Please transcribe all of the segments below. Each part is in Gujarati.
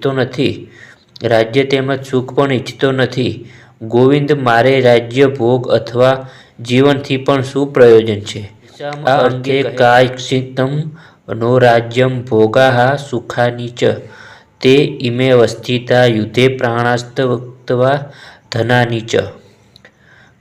ઈચ્છતો નથી, રાજ્ય તેમજ સુખ પણ ઈચ્છતો નથી. ગોવિંદ, મારે રાજ્ય ભોગ અથવા જીવનથી પણ શું પ્રયોજન છે? આ અર્થે કાયચિત્તમ નો રાજ્યમ ભોગાઃ સુખાની ચ તે ઇમેવ સ્થિતા યુધે પ્રાણાસ્ત્યક્ત્વા ધનાની ચ.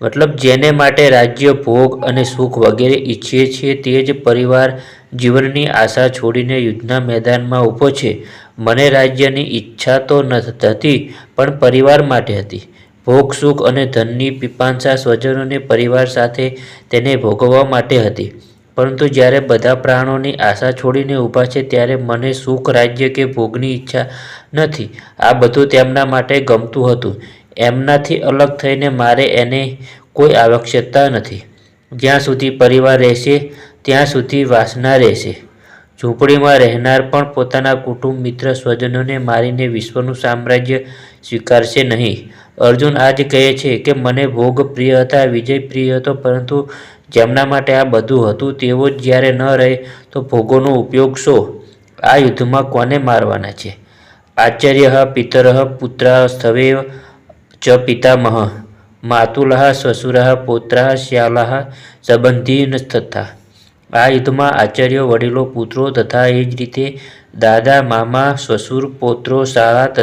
મતલબ, જેને માટે રાજ્ય, ભોગ અને સુખ વગેરે ઈચ્છીએ છીએ તે જ પરિવાર જીવનની આશા છોડીને યુદ્ધના મેદાનમાં ઊભો છે. મને રાજ્યની ઈચ્છા તો હતી, પણ પરિવાર માટે હતી. ભોગ, સુખ અને ધનની પીપાંસા સ્વજનોને પરિવાર સાથે તેને ભોગવવા માટે હતી. પરંતુ જ્યારે બધા પ્રાણોની આશા છોડીને ઊભા છે ત્યારે મને સુખ, રાજ્ય કે ભોગની ઈચ્છા નથી. આ બધું તેમના માટે ગમતું હતું. એમનાથી અલગ થઈને મારે એની કોઈ આવશ્યકતા નથી. જ્યાં સુધી પરિવાર રહેશે ત્યાં સુધી વાસના રહેશે. ઝૂંપડીમાં રહેનાર પણ પોતાના કુટુંબ, મિત્ર, સ્વજનોને મારીને વિશ્વનું સામ્રાજ્ય સ્વીકારશે નહીં. અર્જુન આ જ કહે છે કે મને ભોગ પ્રિય હતા, વિજય પ્રિય હતો, પરંતુ જેમના માટે આ બધું હતું તેઓ જ જ્યારે ન રહે તો ભોગોનો ઉપયોગ શો? આ યુદ્ધમાં કોને મારવાના છે? આચાર્યઃ પિતરઃ પુત્રાઃ સ્થવેવ ચ પિતામહઃ માતુલઃ શ્વશુરઃ પૌત્રાઃ શ્યાલાઃ સંબંધીનસ્તથા. આ યુદ્ધમાં આચાર્યો, વડીલો, પુત્રો તથા એ જ રીતે દાદા, મામા, શ્વશુર, પૌત્રો, શાળા